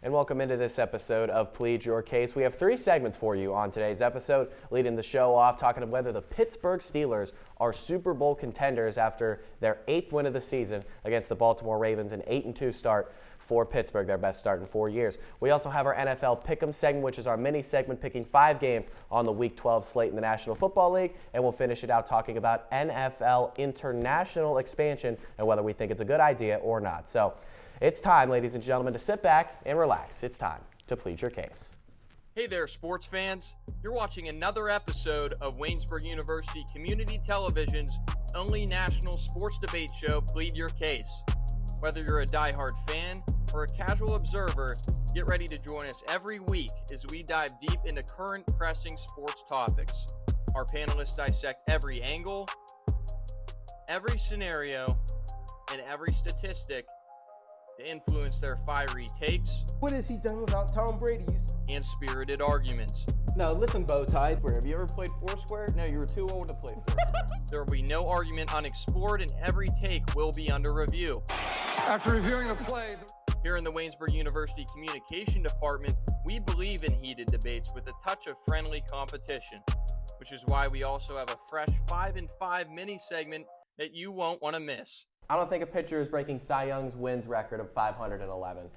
And welcome into this episode of Plead Your Case. We have 3 segments for you on today's episode, leading the show off talking about whether the Pittsburgh Steelers are Super Bowl contenders after their 8th win of the season against the Baltimore Ravens, an 8-2 start for Pittsburgh, their best start in 4 years. We also have our NFL Pick'em segment, which is our mini segment picking 5 games on the Week 12 slate in the National Football League, and we'll finish it out talking about NFL international expansion and whether we think it's a good idea or not. So it's time, ladies and gentlemen, to sit back and relax. It's time to plead your case. Hey there, sports fans. You're watching another episode of Waynesburg University Community Television's only national sports debate show, Plead Your Case. Whether you're a diehard fan or a casual observer, get ready to join us every week as we dive deep into current pressing sports topics. Our panelists dissect every angle, every scenario, and every statistic to influence their fiery takes. What has he done without Tom Brady? And spirited arguments. No, listen, Bowtie. Have you ever played Foursquare? No, you were too old to play Foursquare. There will be no argument unexplored, and every take will be under review. After reviewing the play... Here in the Waynesburg University Communication Department, we believe in heated debates with a touch of friendly competition, which is why we also have a fresh 5 and 5 mini segment that you won't want to miss. I don't think a pitcher is breaking Cy Young's wins record of 511.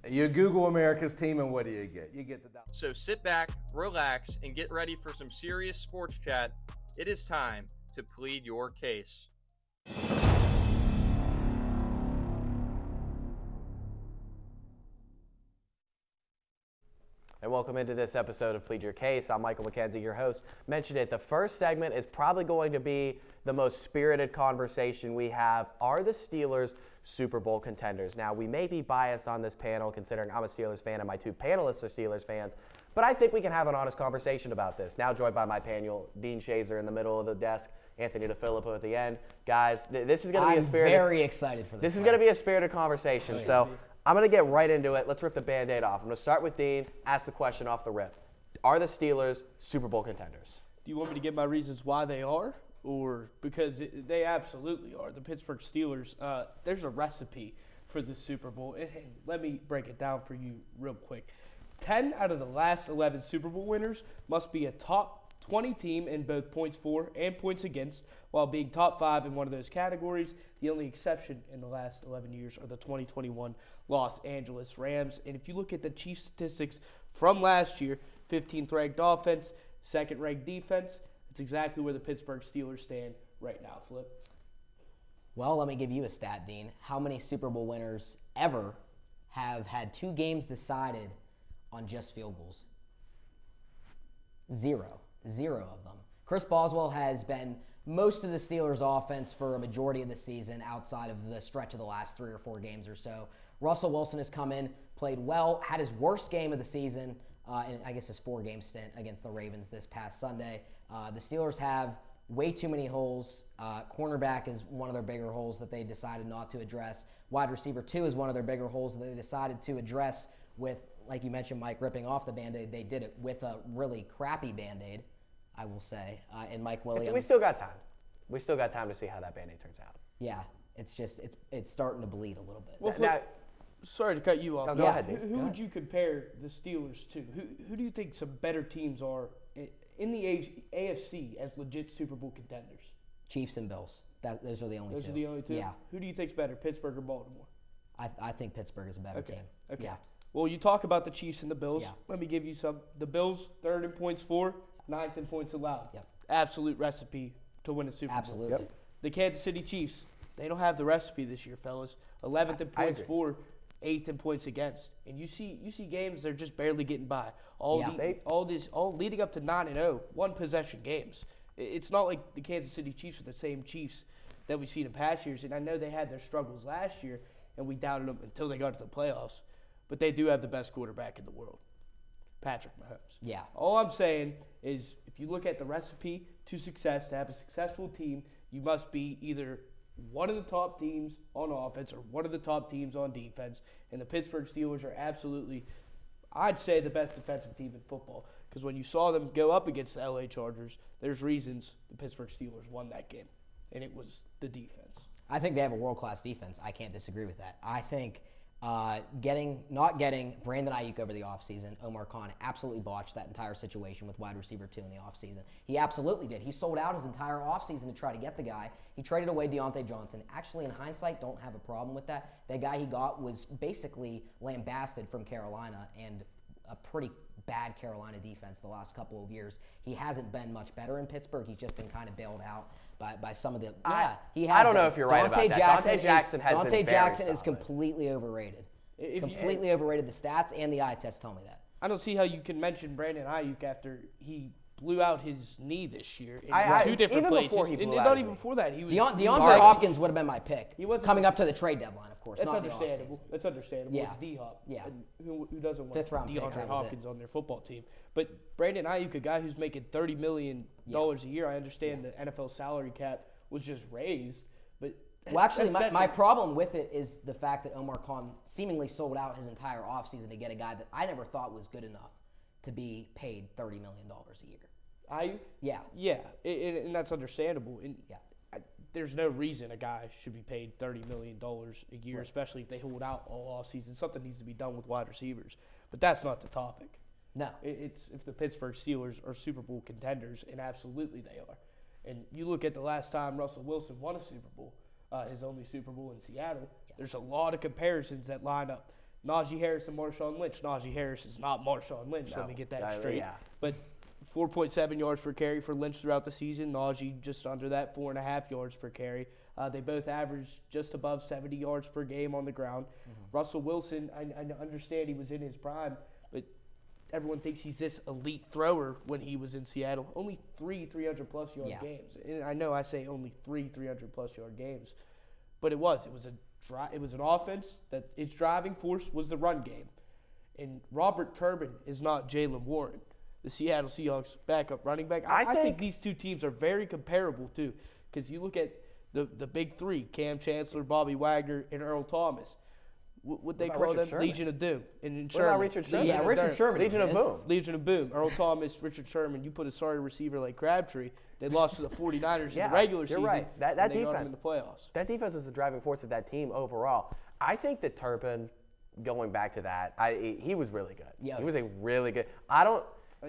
You Google America's team, and what do you get? You get the dollar. So sit back, relax, and get ready for some serious sports chat. It is time to plead your case. And welcome into this episode of Plead Your Case. I'm Michael McKenzie, your host. Mentioned it, the first segment is probably going to be the most spirited conversation we have. Are the Steelers Super Bowl contenders? Now, we may be biased on this panel considering I'm a Steelers fan and my 2 panelists are Steelers fans, but I think we can have an honest conversation about this. Now joined by my panel, Dean Shazer in the middle of the desk, Anthony DiFilippo at the end. Guys, this is going to be a spirited... I'm very excited for this. This is going to be a spirited conversation, so... I'm going to get right into it. Let's rip the Band-Aid off. I'm going to start with Dean, ask the question off the rip. Are the Steelers Super Bowl contenders? Do you want me to give my reasons why they are? Or because they absolutely are. The Pittsburgh Steelers, there's a recipe for the Super Bowl. And let me break it down for you real quick. 10 out of the last 11 Super Bowl winners must be a top 20 team in both points for and points against, while being top 5 in one of those categories. The only exception in the last 11 years are the 2021 Los Angeles Rams. And if you look at the Chiefs statistics from last year, 15th ranked offense, 2nd ranked defense, it's exactly where the Pittsburgh Steelers stand right now, Flip. Well, let me give you a stat, Dean. How many Super Bowl winners ever have had 2 games decided on just field goals? 0 of them. Chris Boswell has been most of the Steelers' offense for a majority of the season outside of the stretch of the last 3 or 4 games or so. Russell Wilson has come in, played well, had his worst game of the season in, I guess, his 4-game stint against the Ravens this past Sunday. The Steelers have way too many holes. Cornerback is one of their bigger holes that they decided not to address. Wide receiver 2 is one of their bigger holes that they decided to address with, like you mentioned, Mike, ripping off the Band-Aid. They did it with a really crappy Band-Aid, I will say, and Mike Williams. We still got time. We still got time to see how that Band-Aid turns out. Yeah, it's just it's starting to bleed a little bit. Well, Now, sorry to cut you off. No, go ahead, Dean. Who would you compare the Steelers to? Who do you think some better teams are in the AFC as legit Super Bowl contenders? Chiefs and Bills. Those are the only two. Those are the only 2? Yeah. Who do you think's better, Pittsburgh or Baltimore? I think Pittsburgh is a better team. Okay. Yeah. Well, you talk about the Chiefs and the Bills. Yeah. Let me give you some. The Bills, 3rd in points for, 9th in points allowed. Yep. Absolute recipe to win a Super Bowl. Absolutely. Yep. The Kansas City Chiefs, they don't have the recipe this year, fellas. 11th in points agree. for, 8th in points against. And you see games they're just barely getting by. All leading up to 9-0, 1-possession games. It's not like the Kansas City Chiefs are the same Chiefs that we've seen in past years. And I know they had their struggles last year, and we doubted them until they got to the playoffs. But they do have the best quarterback in the world, Patrick Mahomes. Yeah. All I'm saying is if you look at the recipe to success, to have a successful team, you must be either one of the top teams on offense or one of the top teams on defense. And the Pittsburgh Steelers are absolutely, I'd say, the best defensive team in football. Because when you saw them go up against the LA Chargers, there's reasons the Pittsburgh Steelers won that game. And it was the defense. I think they have a world-class defense. I can't disagree with that. I think Not getting Brandon Ayuk over the offseason. Omar Khan absolutely botched that entire situation with wide receiver 2 in the offseason. He absolutely did. He sold out his entire offseason to try to get the guy. He traded away Deontay Johnson. Actually, in hindsight, don't have a problem with that. That guy he got was basically lambasted from Carolina and a pretty bad Carolina defense the last couple of years. He hasn't been much better in Pittsburgh. He's just been kind of bailed out by some of the. He has. I don't know if you're right about that. Dante Jackson has been very Jackson is solid. completely overrated. Overrated. The stats and the eye test tell me that. I don't see how you can mention Brandon Ayuk after he blew out his knee this year in two different even places. Before he blew out not his even knee. before that, he was DeAndre Hopkins would have been my pick. He wasn't coming just- up to the trade deadline, of course. That's not the understandable. offseason. That's understandable. Yeah. It's D-Hop. Yeah. And who doesn't want Fifth-round pick, DeAndre that was Hopkins on their football team? But Brandon Ayuk, a guy who's making $30 million a year, I understand the NFL salary cap was just raised, but Well, actually, that's my problem with it is the fact that Omar Khan seemingly sold out his entire offseason to get a guy that I never thought was good enough to be paid $30 million a year. Ayuk. Yeah. Yeah, and that's understandable. And Yeah. there's no reason a guy should be paid $30 million a year, especially if they hold out all offseason. Something needs to be done with wide receivers. But that's not the topic. No. It's if the Pittsburgh Steelers are Super Bowl contenders, and absolutely they are. And you look at the last time Russell Wilson won a Super Bowl, his only Super Bowl in Seattle, there's a lot of comparisons that line up. Najee Harris and Marshawn Lynch. Najee Harris is not Marshawn Lynch. Let me get that straight. Yeah. But 4.7 yards per carry for Lynch throughout the season. Najee just under that, 4.5 yards per carry. They both averaged just above 70 yards per game on the ground. Russell Wilson, I understand he was in his prime, but everyone thinks he's this elite thrower when he was in Seattle. Only 3 300-plus yard games. And I know I say only 3 300-plus yard games, but it was an offense that its driving force was the run game. And Robert Turbin is not Jalen Warren, the Seattle Seahawks backup running back. I think these two teams are very comparable too, because you look at the big three: Cam Chancellor, Bobby Wagner, and Earl Thomas. What they call them? Sherman? Legion of Doom. And What about Richard Sherman? Yeah, Richard Sherman Legion of exists. Boom. Legion of Boom. Earl Thomas, Richard Sherman. You put a sorry receiver like Crabtree. They lost to the 49ers in the regular season. You're right. That and they got defense them in the playoffs. That defense is the driving force of that team overall. I think that Turpin, going back to that, he was really good. Yeah. He was a really good.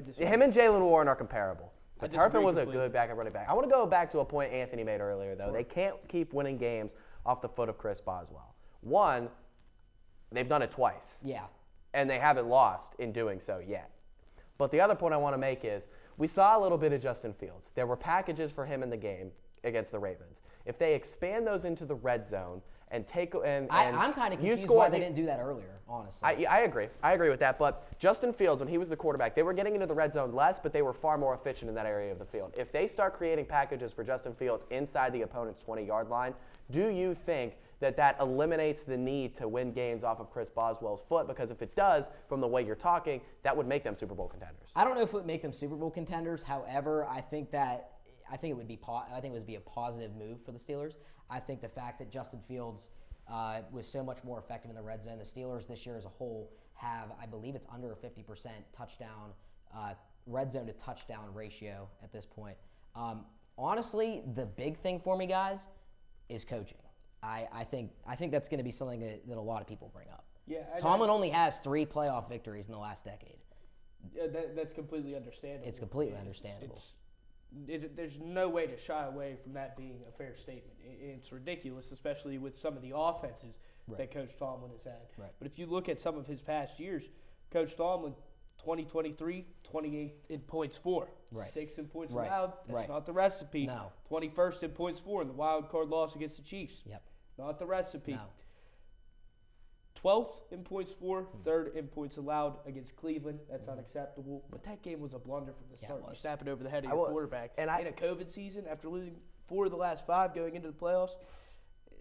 disagree. Him and Jalen Warren are comparable. I But Turpin disagree was a completely. good backup running back. I want to go back to a point Anthony made earlier, though. They can't keep winning games off the foot of Chris Boswell. One, they've done it twice. Yeah. And they haven't lost in doing so yet. But the other point I want to make is we saw a little bit of Justin Fields. There were packages for him in the game against the Ravens. If they expand those into the red zone and take and I'm kind of you confused score- why they didn't do that earlier, honestly. I agree. I agree with that. But Justin Fields, when he was the quarterback, they were getting into the red zone less, but they were far more efficient in that area of the field. If they start creating packages for Justin Fields inside the opponent's 20-yard line, do you think that eliminates the need to win games off of Chris Boswell's foot? Because if it does, from the way you're talking, that would make them Super Bowl contenders. I don't know if it would make them Super Bowl contenders. However, I think it would be a positive move for the Steelers. I think the fact that Justin Fields was so much more effective in the red zone. The Steelers this year as a whole have, I believe it's under a 50% touchdown, red zone to touchdown ratio at this point. Honestly, the big thing for me, guys, is coaching. I think that's going to be something that a lot of people bring up. Yeah, Tomlin only has 3 playoff victories in the last decade. Yeah, that's completely understandable. It's completely understandable. There's no way to shy away from that being a fair statement. It's ridiculous, especially with some of the offenses that Coach Tomlin has had. Right. But if you look at some of his past years, Coach Tomlin, 2023, 28th in points for, Right. 6th in points Right. allowed. That's Right. not the recipe. No. 21st in points for in the wild card loss against the Chiefs. Yep. Not the recipe. No. 12th in points for, 3rd in points allowed against Cleveland. That's unacceptable. But that game was a blunder from the Yeah, it start. You was. snap it over the head of I your will- quarterback. and in a COVID season, after losing 4 of the last 5 going into the playoffs,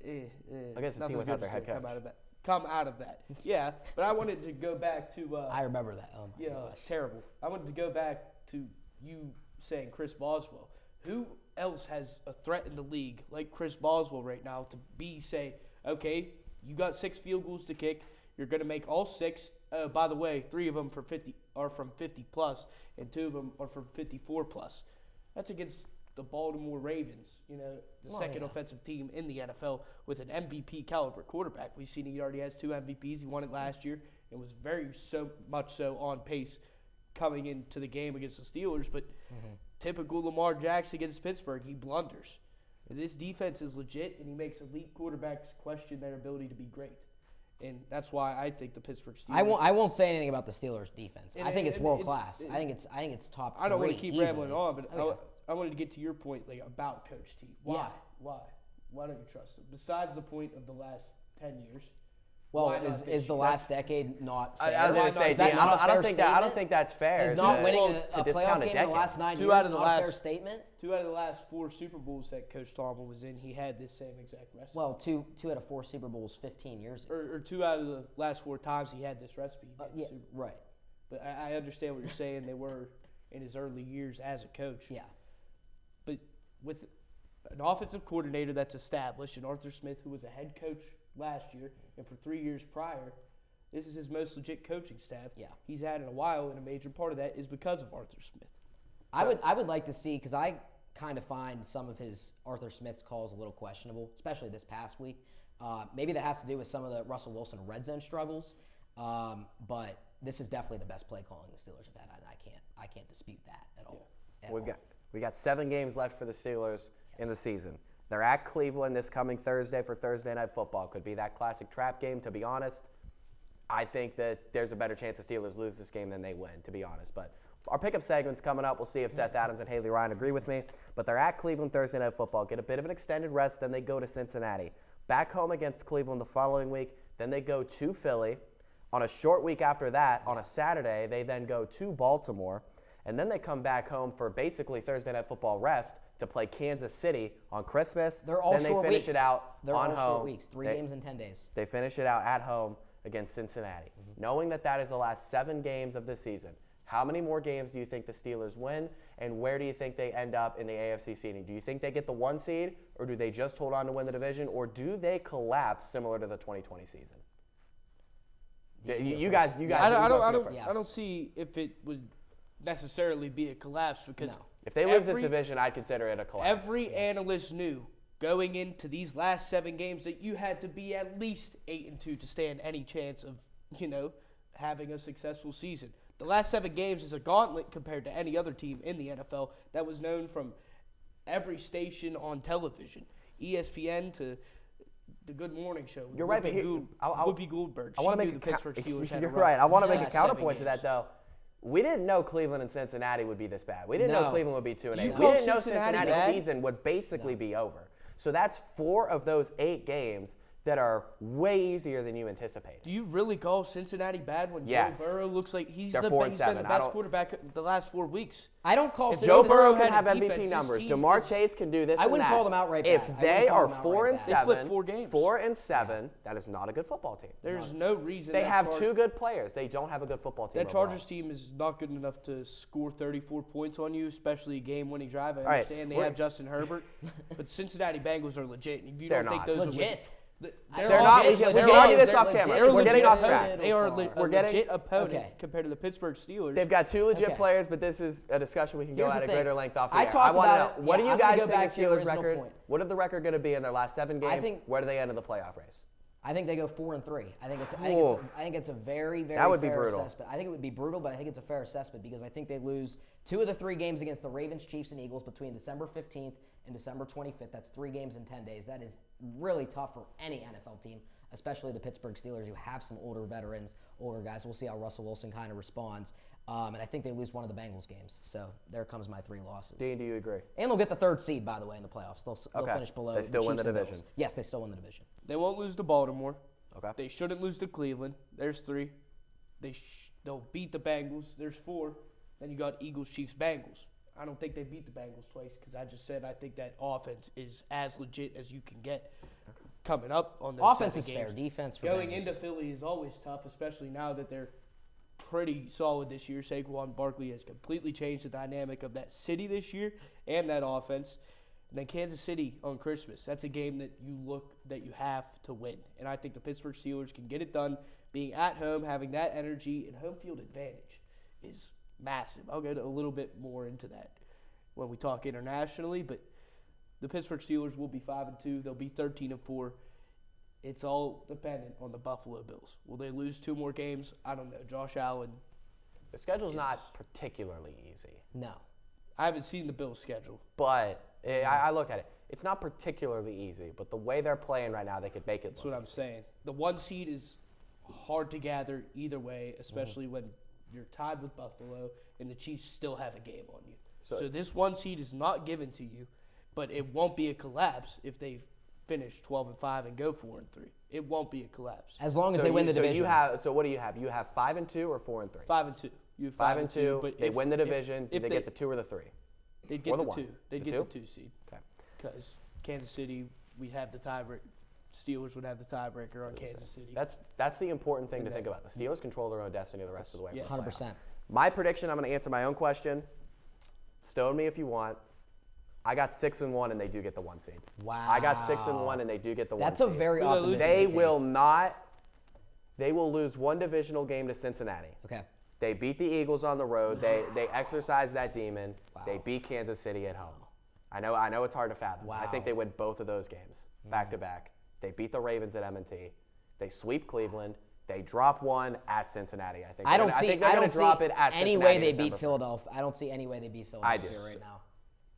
Against a team nothing without good their is head gonna coach. Come out of that. Yeah, but I wanted to go back to I remember that. Oh my gosh. terrible. I wanted to go back to you saying Chris Boswell. Who else has a threat in the league like Chris Boswell right now to say, okay, you got 6 field goals to kick. You're going to make all 6. By the way, 3 of them are from 50 plus, and 2 of them are from 54 plus. That's against the Baltimore Ravens, the second offensive team in the NFL with an MVP caliber quarterback. We've seen he already has 2 MVPs. He won it last year and was so much so on pace coming into the game against the Steelers. But typical Lamar Jackson against Pittsburgh, he blunders. This defense is legit, and he makes elite quarterbacks question their ability to be great. And that's why I think the Pittsburgh Steelers. I won't say anything about the Steelers defense. I think it's world class. I think it's top 3. I don't want to keep easily. rambling on, but Okay. I wanted to get to your point about Coach T. Why? Yeah. Why don't you trust him? Besides the point of the last 10 years. Well, why not is the last decade not fair? I was going to say, Is that Dean, not a I don't fair think that. I don't statement? think that's fair. Is not winning a discount playoff game in decade. the last 9 Two years out of the not a fair last- statement? 2 out of the last 4 Super Bowls that Coach Tomlin was in, he had this same exact recipe. Well, two out of 4 Super Bowls 15 years ago. Or 2 out of the last 4 times he had this recipe. He made the Yeah, Super Bowl. right. But I understand what you're saying. They were in his early years as a coach. Yeah. But with an offensive coordinator that's established, and Arthur Smith, who was a head coach last year, and for 3 years prior, this is his most legit coaching staff he's had in a while, and a major part of that is because of Arthur Smith. I would like to see, because I kind of find some of his Arthur Smith's calls a little questionable, especially this past week. Maybe that has to do with some of the Russell Wilson red zone struggles, but this is definitely the best play calling the Steelers have had, and I can't dispute that at all. We got 7 games left for the Steelers in the season. They're at Cleveland this coming Thursday for Thursday Night Football. Could be that classic trap game, to be honest. I think that there's a better chance the Steelers lose this game than they win, to be honest. But our pickup segment's coming up. We'll see if Seth Adams and Haley Rhine agree with me. But they're at Cleveland Thursday Night Football. Get a bit of an extended rest, then they go to Cincinnati. Back home against Cleveland the following week. Then they go to Philly. On a short week after that, on a Saturday, they then go to Baltimore. And then they come back home for basically Thursday Night Football rest to play Kansas City on Christmas. They're all then short they finish weeks. it out They're on all home. short weeks. 3 games in 10 days. They finish it out at home against Cincinnati. Knowing that that is the last 7 games of the season, how many more games do you think the Steelers win, and where do you think they end up in the AFC seeding? Do you think they get the 1 seed, or do they just hold on to win the division, or do they collapse similar to the 2020 season? You guys. I don't see if it would necessarily be a collapse because if they lose this division, I'd consider it a collapse. Every analyst knew going into these last 7 games that you had to be at least 8-2 to stand any chance of, having a successful season. The last 7 games is a gauntlet compared to any other team in the NFL that was known from every station on television, ESPN to the Good Morning Show. You're right, but Whoopi Goldberg. I want to make the Pittsburgh Steelers had a You're rough right. I want to make a last counterpoint 7 to that, though. We didn't know Cleveland and Cincinnati would be this bad. We didn't know Cleveland would be 2-8. We call didn't know Cincinnati Cincinnati's bad? season would basically be over. So that's 4 of those 8 games that are way easier than you anticipated. Do you really call Cincinnati bad when Yes. Joe Burrow looks like he's They're been 4-7. the best quarterback the last 4 weeks? I don't call If Joe Cincinnati. Burrow had can have a MVP defense, his numbers. team Jamar is- Chase can do this. I wouldn't and that. call them outright If bad. I they wouldn't call are them outright 4 and bad. They flipped 7, 4 games. 4 and 7, that is not a good football team. There's no reason They that have 2 good players. They don't have a good football team. That overall. Chargers team is not good enough to score 34 points on you, especially a game-winning drive. I right, understand they have Justin Herbert, but Cincinnati Bengals are legit. If you They're don't think not. those are Legit. They're not. We can argue this off legit. camera. They're We're getting legit. off track. They are a We're getting- legit opponent Okay. compared to the Pittsburgh Steelers. They've got 2 legit Okay. players, but this is a discussion we can go Here's at the a thing. greater length off the I air. talked wanna about know, it. what Yeah, do you I'm gonna guys go think back the to your Steelers original record? point. What is the record going to be in their last 7 games? Where do they end in the playoff race? I think they go 4-3. I think it's a very, very That would be fair brutal. assessment. I think it would be brutal, but I think it's a fair assessment because I think they lose 2 of the 3 games against the Ravens, Chiefs, and Eagles between December 15th and December 25th. That's 3 games in 10 days. That is really tough for any NFL team, especially the Pittsburgh Steelers, who have some older veterans, older guys. We'll see how Russell Wilson kind of responds. And I think they lose one of the Bengals games. So there comes my 3 losses. Dean, do you agree? And they'll get the 3rd seed, by the way, in the playoffs. They'll Okay. finish below They still the win the Chiefs and division. Bills. Yes, they still win the division. They won't lose to Baltimore. Okay. They shouldn't lose to Cleveland. There's 3. They'll beat the Bengals. There's 4. Then you got Eagles, Chiefs, Bengals. I don't think they beat the Bengals twice because I just said I think that offense is as legit as you can get coming up on those Offense 7 is games. fair. Defense for Going Bengals. into Philly is always tough, especially now that they're pretty solid this year. Saquon Barkley has completely changed the dynamic of that city this year and that offense. And then Kansas City on Christmas. That's a game that you have to win. And I think the Pittsburgh Steelers can get it done. Being at home, having that energy and home field advantage is massive. I'll get a little bit more into that. when we talk internationally, but the Pittsburgh Steelers will be 5-2. They'll be 13-4. It's all dependent on the Buffalo Bills. Will they lose 2 more games? I don't know. Josh Allen. The schedule's not particularly easy. No. I haven't seen the Bills' schedule. But I look at it. It's not particularly easy, but the way they're playing right now, they could make it That's look what I'm saying. The 1 seed is hard to gather either way, especially when you're tied with Buffalo and the Chiefs still have a game on you. So this 1 seed is not given to you, but it won't be a collapse if they finish 12-5 and go 4-3. It won't be a collapse. As long as they win the division. So what do you have? You have 5-2 or 4-3? 5-2. You have 5-2. But they win the division. If they get the 2 or the 3? They'd get Or the the 1? 2. They'd The get 2? the 2 seed. Okay. Because Kansas City, we have the tiebreaker. Steelers would have the tiebreaker on Kansas City. That's the important thing to think about. The Steelers control their own destiny the rest of the way. Yes. 100%. My prediction, I'm going to answer my own question. Stone me if you want. I got 6-1, and they do get the 1 seed. Wow. I got 6-1, and they do get the 1 seed. That's a very optimistic They take. will not. They will lose 1 divisional game to Cincinnati. Okay. They beat the Eagles on the road. They exercise that demon. Wow. They beat Kansas City at home. I know it's hard to fathom. I think they win both of those games back to back. They beat the Ravens at M&T. They sweep Cleveland. They drop 1 at Cincinnati. I think I don't see any way they beat December 1st. Philadelphia. I don't see any way they beat Philadelphia do. right now.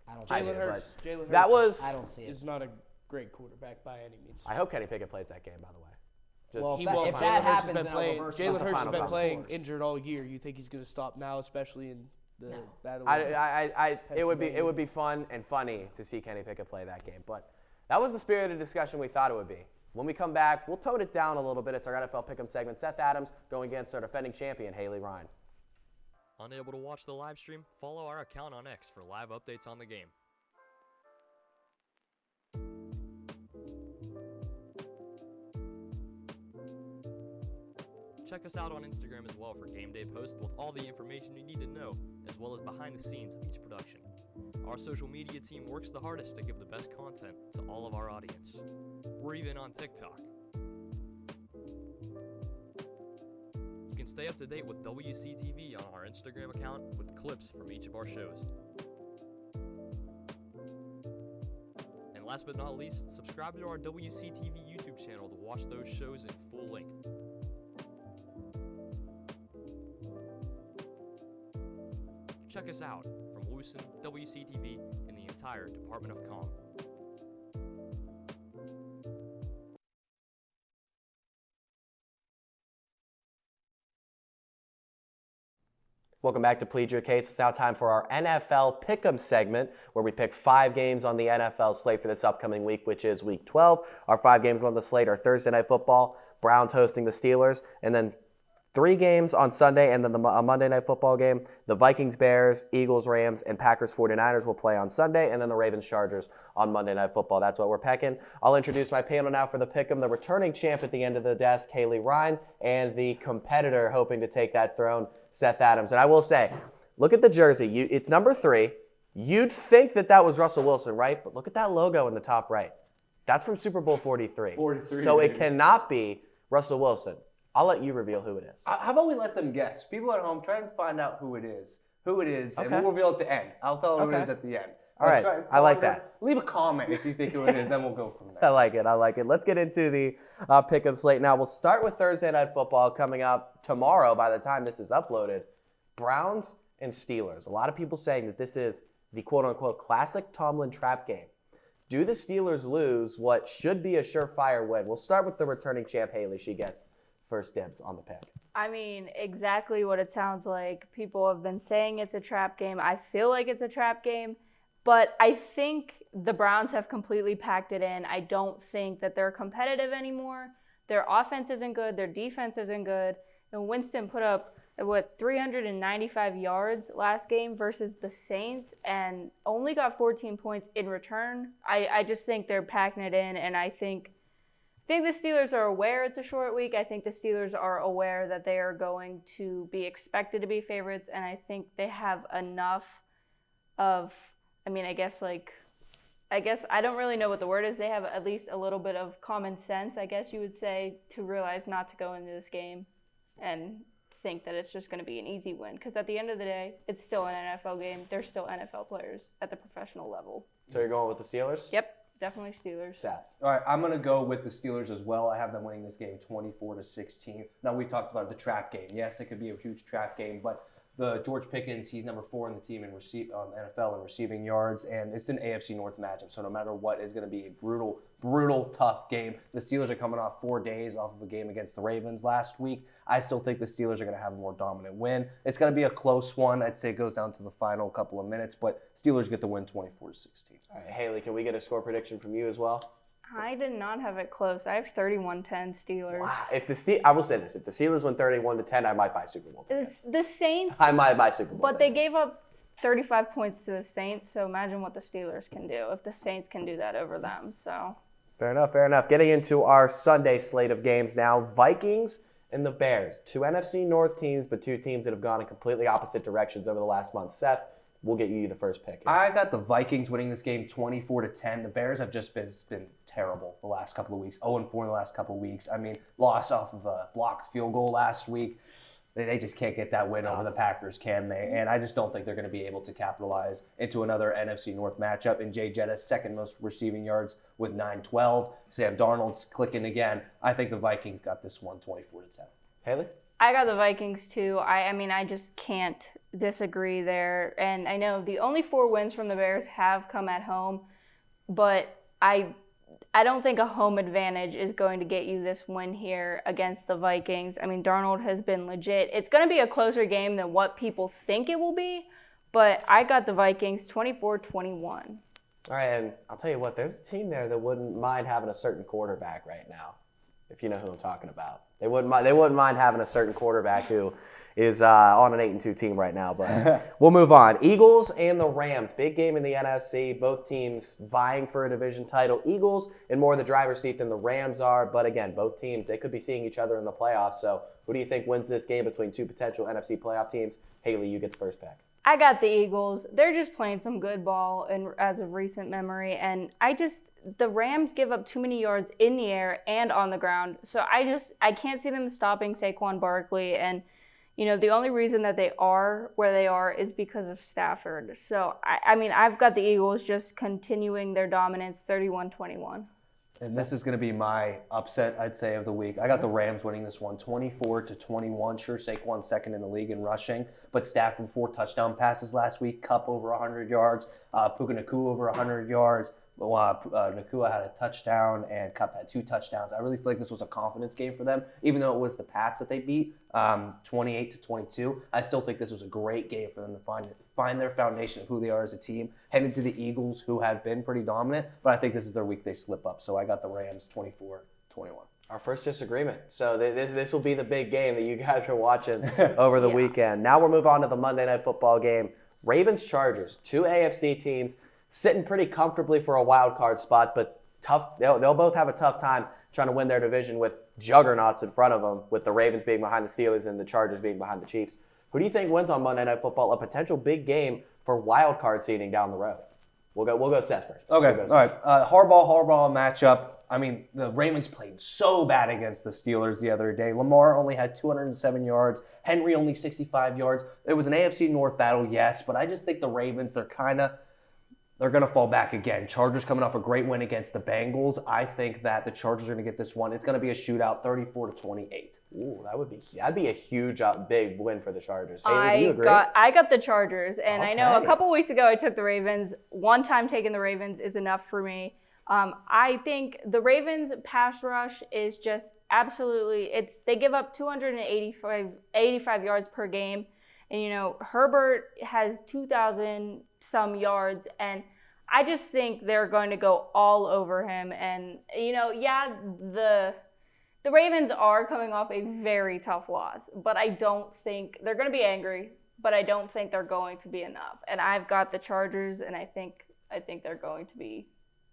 I don't I see do, it. Jalen Hurts. That was. I don't see it. Is not a great quarterback by any means. I hope Kenny Pickett plays that game, by the way. Well, He if that, won't. if Jalen that Hurts has happens, been then playing- it'll reverse Jalen the Hurts has final been couple playing scores. injured all year. You think he's going to stop now, especially in the battle? It would be fun and funny to see Kenny Pickett play that game. But that was the spirited discussion we thought it would be. When we come back, we'll tone it down a little bit. It's our NFL Pick'em segment. Seth Adams going against our defending champion, Haley Rhine. Unable to watch the live stream? Follow our account on X for live updates on the game. Check us out on Instagram as well for game day posts with all the information you need to know, as well as behind the scenes of each production. Our social media team works the hardest to give the best content to all of our audience. We're even on TikTok. You can stay up to date with WCTV on our Instagram account with clips from each of our shows. And last but not least, subscribe to our WCTV YouTube channel to watch those shows in full length. Check us out from Lewiston, WCTV, and the entire Department of Comm. Welcome back to Plead Your Case. It's now time for our NFL Pick'em segment, where we pick 5 games on the NFL slate for this upcoming week, which is Week 12. Our 5 games on the slate are Thursday Night Football, Browns hosting the Steelers, and then 3 games on Sunday, and then a Monday Night Football game. The Vikings, Bears, Eagles, Rams, and Packers 49ers will play on Sunday, and then the Ravens, Chargers on Monday Night Football. That's what we're pecking. I'll introduce my panel now for the Pick'em. The returning champ at the end of the desk, Haley Rhine, and the competitor hoping to take that throne, Seth Adams. And I will say, look at the jersey. It's number 3. You'd think that was Russell Wilson, right? But look at that logo in the top right. That's from Super Bowl 43. 43, so baby. it cannot be Russell Wilson. I'll let you reveal who it is. How about we let them guess? People at home, try and find out who it is. And Okay. we'll reveal at the end. I'll tell them who it Okay. is at the end. All right. I like them. that. Leave a comment if you think who it is, then we'll go from I there. like it. Let's get into the pick-up slate now. We'll start with Thursday Night Football coming up tomorrow by the time this is uploaded. Browns and Steelers. A lot of people saying that this is the quote-unquote classic Tomlin trap game. Do the Steelers lose what should be a surefire win? We'll start with the returning champ, Haley. She gets first dibs on the pick. I mean, exactly what it sounds like. People have been saying it's a trap game. I feel like it's a trap game, but I think the Browns have completely packed it in. I don't think that they're competitive anymore. Their offense isn't good. Their defense isn't good. And Winston put up, 395 yards last game versus the Saints and only got 14 points in return. I just think they're packing it in, and I think the Steelers are aware it's a short week. I think the Steelers are aware that they are going to be expected to be favorites, and I think they have enough of, I guess I don't really know what the word is. They have at least a little bit of common sense, I guess you would say, to realize not to go into this game and think that it's just going to be an easy win, because at the end of the day, it's still an NFL game. They're still NFL players at the professional level. So you're going with the Steelers? Yep, definitely Steelers. Seth. All right, I'm going to go with the Steelers as well. I have them winning this game 24-16. Now, we talked about the trap game. Yes, it could be a huge trap game, but the George Pickens, he's number 4 in the team in NFL in receiving yards, and it's an AFC North matchup. So no matter what, it's going to be a brutal, tough game. The Steelers are coming off 4 days off of a game against the Ravens last week. I still think the Steelers are going to have a more dominant win. It's going to be a close one. I'd say it goes down to the final couple of minutes, but Steelers get the win 24-16. All right, Haley, can we get a score prediction from you as well? I did not have it close. I have 31-10 Steelers. Wow. I will say this: if the Steelers win 31-10, I might buy Super Bowl. It's the Saints. I might buy Super Bowl. But they gave up 35 points to the Saints, so imagine what the Steelers can do if the Saints can do that over them. So. Fair enough. Getting into our Sunday slate of games now: Vikings and the Bears, 2 NFC North teams, but 2 teams that have gone in completely opposite directions over the last month. Seth, we'll get you the first pick. I got the Vikings winning this game 24-10. The Bears have just been terrible the last couple of weeks. 0-4 in the last couple of weeks. I mean, lost off of a blocked field goal last week. They just can't get that win over the Packers, can they? And I just don't think they're going to be able to capitalize into another NFC North matchup. And Jay Jettis, second most receiving yards with 912. Sam Darnold's clicking again. I think the Vikings got this one 24-10. Haley? I got the Vikings too. I mean, I just can't disagree there. And I know the only 4 wins from the Bears have come at home, but I don't think a home advantage is going to get you this win here against the Vikings. I mean, Darnold has been legit. It's going to be a closer game than what people think it will be, but I got the Vikings 24-21. All right, and I'll tell you what, there's a team there that wouldn't mind having a certain quarterback right now, if you know who I'm talking about. They wouldn't mind having a certain quarterback who is on an 8-2 team right now, but we'll move on. Eagles and the Rams, big game in the NFC. Both teams vying for a division title. Eagles in more of the driver's seat than the Rams are, but again, both teams, they could be seeing each other in the playoffs. So who do you think wins this game between 2 potential NFC playoff teams? Haley, you get the first pick. I got the Eagles. They're just playing some good ball as of recent memory, and the Rams give up too many yards in the air and on the ground. So I can't see them stopping Saquon Barkley, and you know, the only reason that they are where they are is because of Stafford. So, I mean, I've got the Eagles just continuing their dominance, 31-21. And this is going to be my upset, I'd say, of the week. I got the Rams winning this one, 24-21. Sure, Saquon second in the league in rushing, but Stafford 4 touchdown passes last week. Kupp over 100 yards. Puka Nacua over 100 yards. Nacua had a touchdown and Kupp had 2 touchdowns. I really feel like this was a confidence game for them, even though it was the Pats that they beat 28-22. I still think this was a great game for them to find their foundation of who they are as a team, headed to the Eagles, who have been pretty dominant, but I think this is their week they slip up. So I got the Rams 24-21. Our first disagreement. So this will be the big game that you guys are watching over the weekend. Now we'll move on to the Monday Night Football game. Ravens-Chargers, 2 AFC teams, sitting pretty comfortably for a wild card spot, but tough. They'll both have a tough time trying to win their division with juggernauts in front of them, with the Ravens being behind the Steelers and the Chargers being behind the Chiefs. Who do you think wins on Monday Night Football? A potential big game for wild card seeding down the road. We'll go Seth first. Okay, all right. Harbaugh matchup. I mean, the Ravens played so bad against the Steelers the other day. Lamar only had 207 yards. Henry only 65 yards. It was an AFC North battle, yes, but I just think the Ravens, they're going to fall back again. Chargers coming off a great win against the Bengals. I think that the Chargers are going to get this one. It's going to be a shootout, 34-28. Ooh, that'd be a huge, big win for the Chargers. Haley, do you agree? I got the Chargers, and I know a couple weeks ago I took the Ravens. One time taking the Ravens is enough for me. I think the Ravens' pass rush is just absolutely. They give up 285 yards per game. And, you know, Herbert has 2,000 some yards, and I just think they're going to go all over him. And, you know, the Ravens are coming off a very tough loss, but I don't think they're going to be angry, but I don't think they're going to be enough. And I've got the Chargers, and I think they're going to be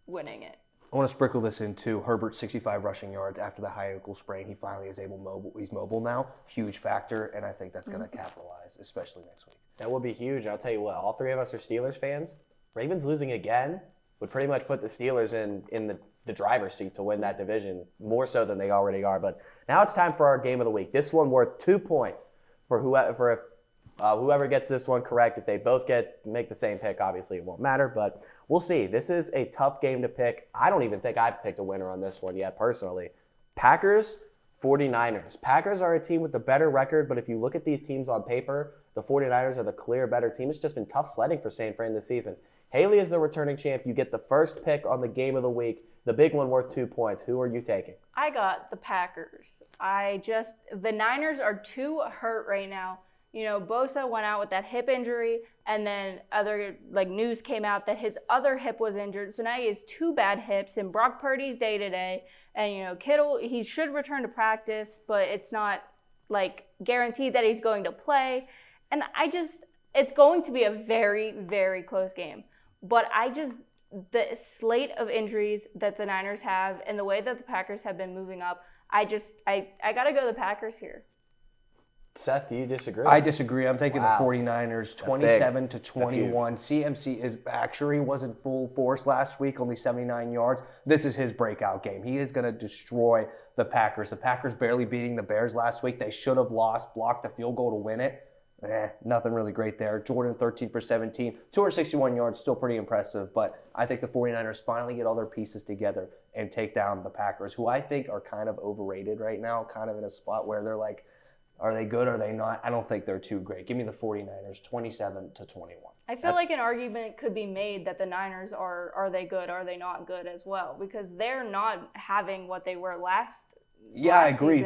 winning it. I want to sprinkle this in too. Herbert, 65 rushing yards after the high ankle sprain. He finally is mobile. He's mobile now. Huge factor, and I think that's going to capitalize, especially next week. That will be huge. I'll tell you what, all 3 of us are Steelers fans. Ravens losing again would pretty much put the Steelers in the driver's seat to win that division, more so than they already are. But now it's time for our game of the week. This one worth 2 points. for whoever gets this one correct. If they both make the same pick, obviously it won't matter, but we'll see. This is a tough game to pick. I don't even think I've picked a winner on this one yet, personally. Packers, 49ers. Packers are a team with a better record, but if you look at these teams on paper, the 49ers are the clear better team. It's just been tough sledding for San Fran this season. Haley is the returning champ. You get the first pick on the game of the week, the big one worth 2 points. Who are you taking? I got the Packers. The Niners are too hurt right now. You know, Bosa went out with that hip injury, and then other news came out that his other hip was injured. So now he has 2 bad hips, and Brock Purdy's day to day. And Kittle, he should return to practice, but it's not guaranteed that he's going to play. And it's going to be a very, very close game. But the slate of injuries that the Niners have and the way that the Packers have been moving up, I got to go the Packers here. Seth, do you disagree? I disagree. I'm taking the 49ers 27-21. CMC is back. Sure, he wasn't full force last week, only 79 yards. This is his breakout game. He is going to destroy the Packers. The Packers barely beating the Bears last week. They should have lost, blocked the field goal to win it. Nothing really great there. Jordan 13 for 17, 261 yards, still pretty impressive. But I think the 49ers finally get all their pieces together and take down the Packers, who I think are kind of overrated right now, kind of in a spot where they're like, are they good? Are they not? I don't think they're too great. Give me the 49ers, 27-21. I feel like an argument could be made that the Niners are they good? Are they not good as well? Because they're not having what they were last. Yeah, I agree.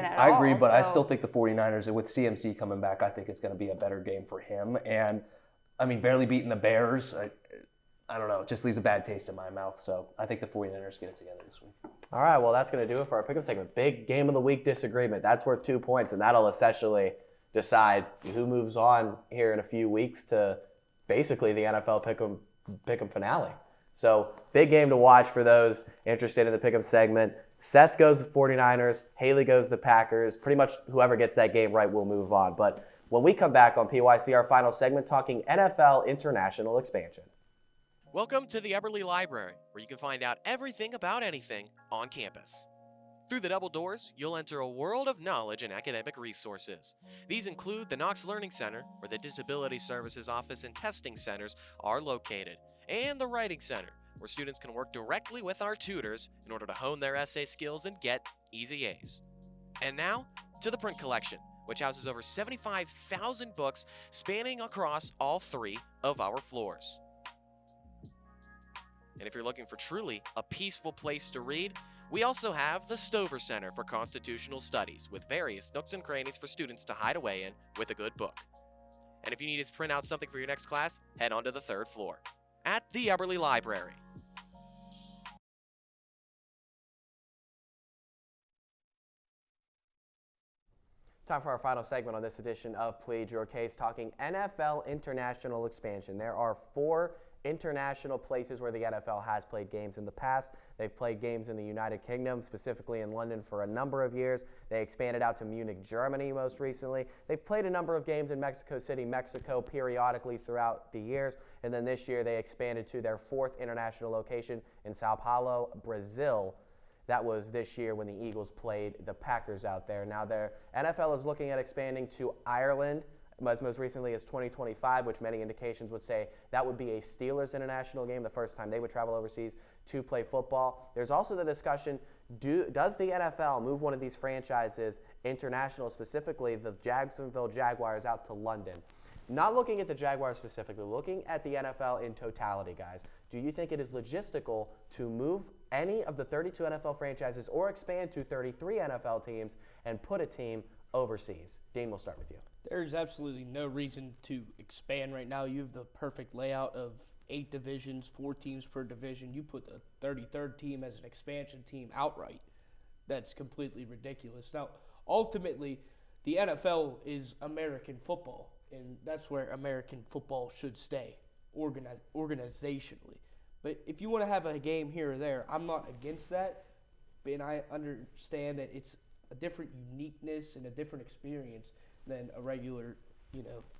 But I so. still think the 49ers, with CMC coming back, I think it's going to be a better game for him. And, I mean, barely beating the Bears, I don't know. It just leaves a bad taste in my mouth. So I think the 49ers get it together this week. All right, well, that's going to do it for our pick-up segment. Big game of the week disagreement. That's worth 2 points, and that'll essentially decide who moves on here in a few weeks to basically the NFL pick-em finale. So big game to watch for those interested in the pick-up segment. Seth goes the 49ers. Haley goes the Packers. Pretty much whoever gets that game right will move on. But when we come back on PYC, our final segment, talking NFL international expansion. Welcome to the Eberly Library, where you can find out everything about anything on campus. Through the double doors, you'll enter a world of knowledge and academic resources. These include the Knox Learning Center, where the Disability Services Office and testing centers are located, and the Writing Center, where students can work directly with our tutors in order to hone their essay skills and get easy A's. And now, to the Print Collection, which houses over 75,000 books spanning across all 3 of our floors. And if you're looking for truly a peaceful place to read, we also have the Stover Center for Constitutional Studies, with various nooks and crannies for students to hide away in with a good book. And if you need us to print out something for your next class, head on to the 3rd floor at the Eberly Library. Time for our final segment on this edition of Plead Your Case, talking NFL international expansion. There are 4 international places where the NFL has played games in the past. They've played games in the United Kingdom, specifically in London, for a number of years. They expanded out to Munich, Germany most recently. They've played a number of games in Mexico City, Mexico, periodically throughout the years. And then this year they expanded to their 4th international location in Sao Paulo, Brazil. That was this year when the Eagles played the Packers out there. Now their NFL is looking at expanding to Ireland as most recently as 2025, which many indications would say that would be a Steelers international game, the first time they would travel overseas to play football. There's also the discussion, does the NFL move one of these franchises international, specifically the Jacksonville Jaguars, out to London? Not looking at the Jaguars specifically, looking at the NFL in totality, guys. Do you think it is logistical to move any of the 32 NFL franchises or expand to 33 NFL teams and put a team overseas? Dean, we'll start with you. There's absolutely no reason to expand right now. You have the perfect layout of 8 divisions, 4 teams per division. You put the 33rd team as an expansion team outright. That's completely ridiculous. Now, ultimately, the NFL is American football, and that's where American football should stay, organizationally. But if you want to have a game here or there, I'm not against that, and I understand that it's a different uniqueness and a different experience than a regular,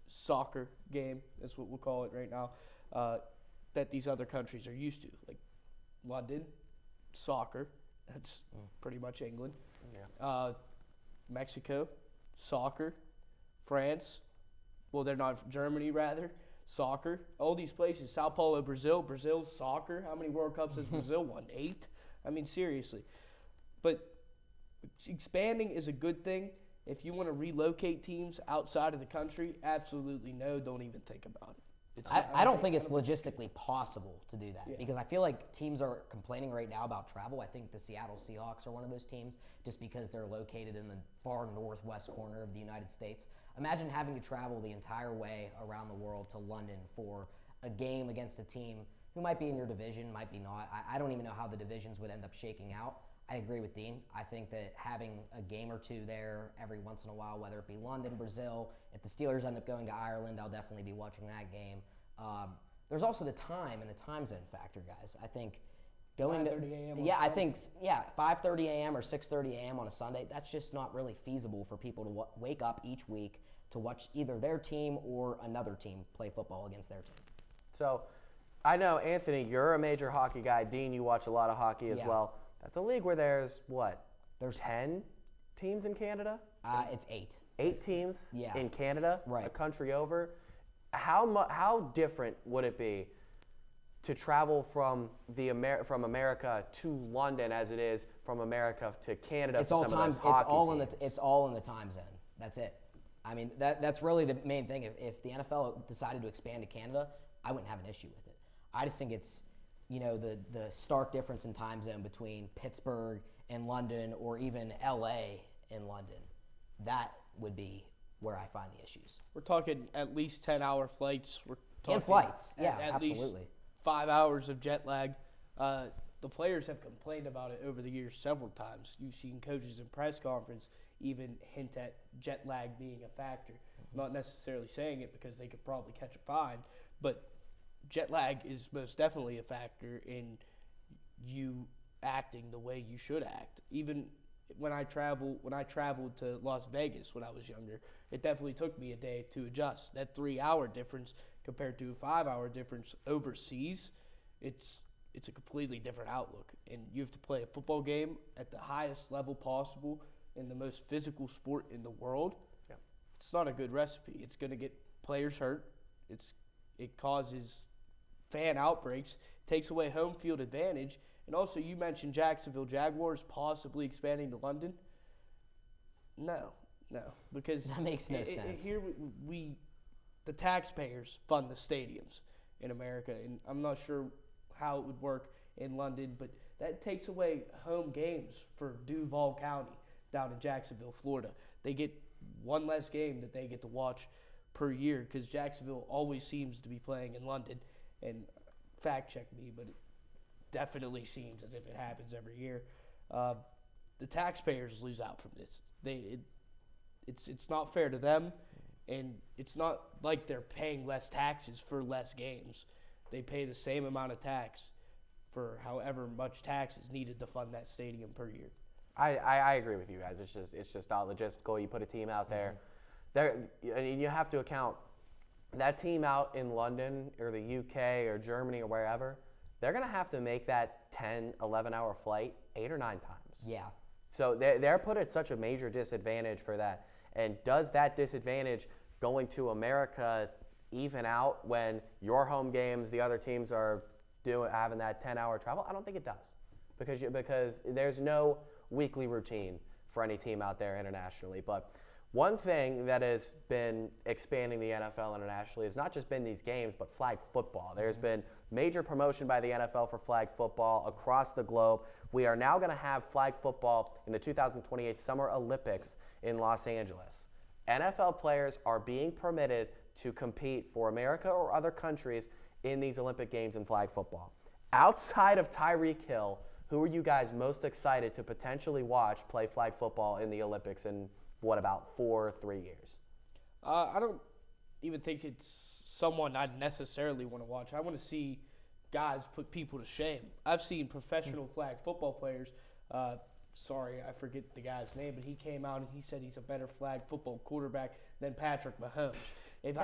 soccer game. That's what we'll call it right now, that these other countries are used to. Like London, soccer, that's pretty much England. Yeah. Mexico, soccer, France. Well, they're not Germany, rather. Soccer. All these places. Sao Paulo, Brazil. Brazil's soccer. How many World Cups has Brazil won? 8? I mean, seriously. But expanding is a good thing. If you want to relocate teams outside of the country, absolutely no. Don't even think about it. I don't think it's logistically possible to do that because I feel like teams are complaining right now about travel. I think the Seattle Seahawks are one of those teams just because they're located in the far northwest corner of the United States. Imagine having to travel the entire way around the world to London for a game against a team who might be in your division, might be not. I don't even know how the divisions would end up shaking out. I agree with Dean. I think that having a game or two there every once in a while, whether it be London, Brazil, if the Steelers end up going to Ireland, I'll definitely be watching that game. There's also the time and the time zone factor, guys. I think going 5:30 a.m. to 5:30 a.m. or 6:30 a.m. on a Sunday, that's just not really feasible for people to wake up each week to watch either their team or another team play football against their team. So I know, Anthony, you're a major hockey guy. Dean, you watch a lot of hockey as well. That's a league where there's, what, there's 10 teams in Canada? It's 8. 8 teams in Canada, right. A country over. How different would it be to travel from from America to London as it is from America to Canada? It's all time. It's all in the time zone. That's it. I mean, that's really the main thing. If the NFL decided to expand to Canada, I wouldn't have an issue with it. I just think it's, the stark difference in time zone between Pittsburgh and London or even LA and London. That would be where I find the issues. We're talking at least 10-hour flights. We're talking and flights, at absolutely. least 5 hours of jet lag. The players have complained about it over the years several times. You've seen coaches in press conference even hint at jet lag being a factor. Not necessarily saying it because they could probably catch a fine, but jet lag is most definitely a factor in you acting the way you should act. Even when I traveled to Las Vegas when I was younger, it definitely took me a day to adjust. That 3-hour difference compared to a 5-hour difference overseas, it's a completely different outlook. And you have to play a football game at the highest level possible in the most physical sport in the world. Yeah. It's not a good recipe. It's going to get players hurt. It causes fan outbreaks, takes away home field advantage. And also, you mentioned Jacksonville Jaguars possibly expanding to London. No, because that makes no sense. Here the taxpayers fund the stadiums in America, and I'm not sure how it would work in London, but that takes away home games for Duval County down in Jacksonville, Florida. They get one less game that they get to watch per year because Jacksonville always seems to be playing in London. And fact check me, but it definitely seems as if it happens every year. The taxpayers lose out from this. It's not fair to them, and it's not like they're paying less taxes for less games. They pay the same amount of tax for however much tax is needed to fund that stadium per year. I agree with you guys. It's just not logistical. You put a team out there. And you have to account that team out in London or the UK or Germany or wherever, they're going to have to make that 10, 11-hour flight 8 or 9 times. Yeah. So they're put at such a major disadvantage for that. And does that disadvantage going to America even out when your home games, the other teams are having that 10-hour travel? I don't think it does because there's no weekly routine for any team out there internationally. But one thing that has been expanding the NFL internationally has not just been these games, but flag football. There's been major promotion by the NFL for flag football across the globe. We are now going to have flag football in the 2028 Summer Olympics in Los Angeles. NFL players are being permitted to compete for America or other countries in these Olympic Games in flag football. Outside of Tyreek Hill, who are you guys most excited to potentially watch play flag football in the Olympics in about 3 years? I don't even think it's someone I'd necessarily want to watch. I want to see guys put people to shame. I've seen professional flag football players. Sorry, I forget the guy's name, but he came out and he said he's a better flag football quarterback than Patrick Mahomes. It's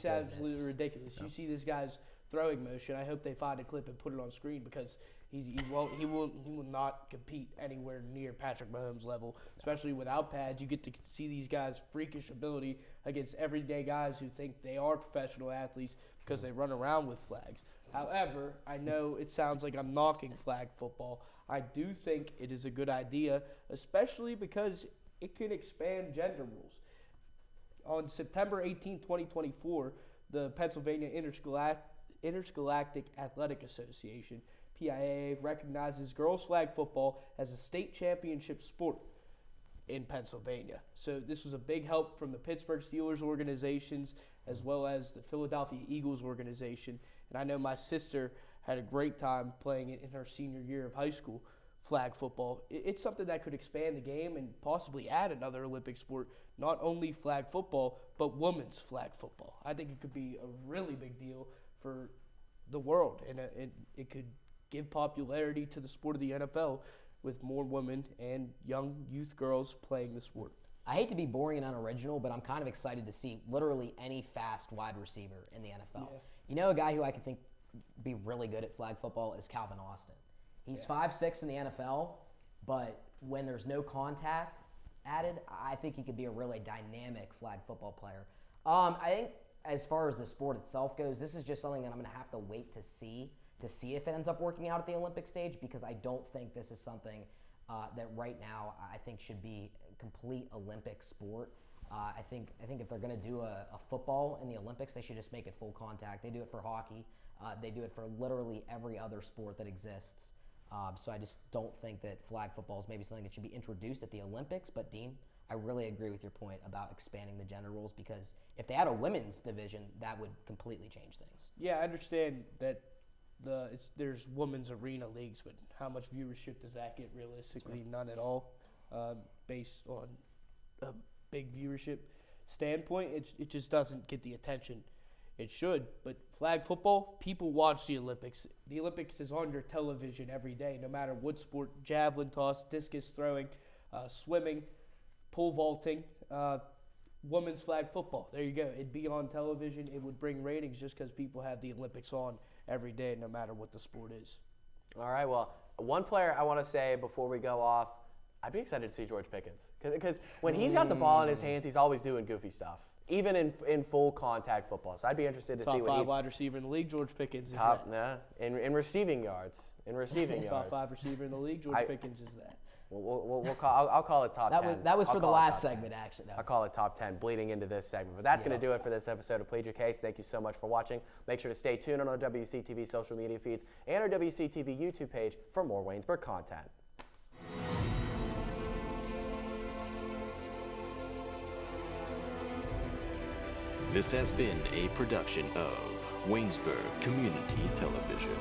absolutely ridiculous. You see this guy's throwing motion. I hope they find a clip and put it on screen because He will not compete anywhere near Patrick Mahomes' level, especially without pads. You get to see these guys' freakish ability against everyday guys who think they are professional athletes because they run around with flags. However, I know it sounds like I'm knocking flag football. I do think it is a good idea, especially because it can expand gender rules. On September 18, 2024, the Pennsylvania Interscholastic Athletic Association, PIAA, recognizes girls flag football as a state championship sport in Pennsylvania. So this was a big help from the Pittsburgh Steelers organizations as well as the Philadelphia Eagles organization. And I know my sister had a great time playing it in her senior year of high school, flag football. It's something that could expand the game and possibly add another Olympic sport, not only flag football, but women's flag football. I think it could be a really big deal for the world, and it could give popularity to the sport of the NFL with more women and young youth girls playing the sport. I hate to be boring and unoriginal, but I'm kind of excited to see literally any fast wide receiver in the NFL. Yeah. You know, a guy who I could think be really good at flag football is Calvin Austin. He's 5'6" in the NFL, but when there's no contact added, I think he could be a really dynamic flag football player. I think as far as the sport itself goes, this is just something that I'm going to have to wait to see if it ends up working out at the Olympic stage, because I don't think this is something that right now I think should be a complete Olympic sport. I think if they're going to do a football in the Olympics, they should just make it full contact. They do it for hockey. They do it for literally every other sport that exists. So I just don't think that flag football is maybe something that should be introduced at the Olympics. But Dean, I really agree with your point about expanding the gender rules, because if they had a women's division, that would completely change things. Yeah, I understand that there's women's arena leagues, but how much viewership does that get realistically? Right. None at all, based on a big viewership standpoint. It just doesn't get the attention it should. But flag football, people watch the Olympics. The Olympics is on your television every day, no matter what sport: javelin toss, discus throwing, swimming, pole vaulting, women's flag football. There you go. It'd be on television. It would bring ratings just because people have the Olympics on every day, no matter what the sport is. All right, well, one player I want to say before we go off, I'd be excited to see George Pickens. Because when he's got the ball in his hands, he's always doing goofy stuff, even in full contact football. So I'd be interested to see what Top 5 wide receiver in the league, George Pickens is top, that. nah, in receiving yards. In receiving yards. Top 5 receiver in the league, George Pickens is that. I'll call it top 10. That was for the last segment, actually. I'll call it top 10, bleeding into this segment. But that's going to do it for this episode of Plead Your Case. Thank you so much for watching. Make sure to stay tuned on our WCTV social media feeds and our WCTV YouTube page for more Waynesburg content. This has been a production of Waynesburg Community Television.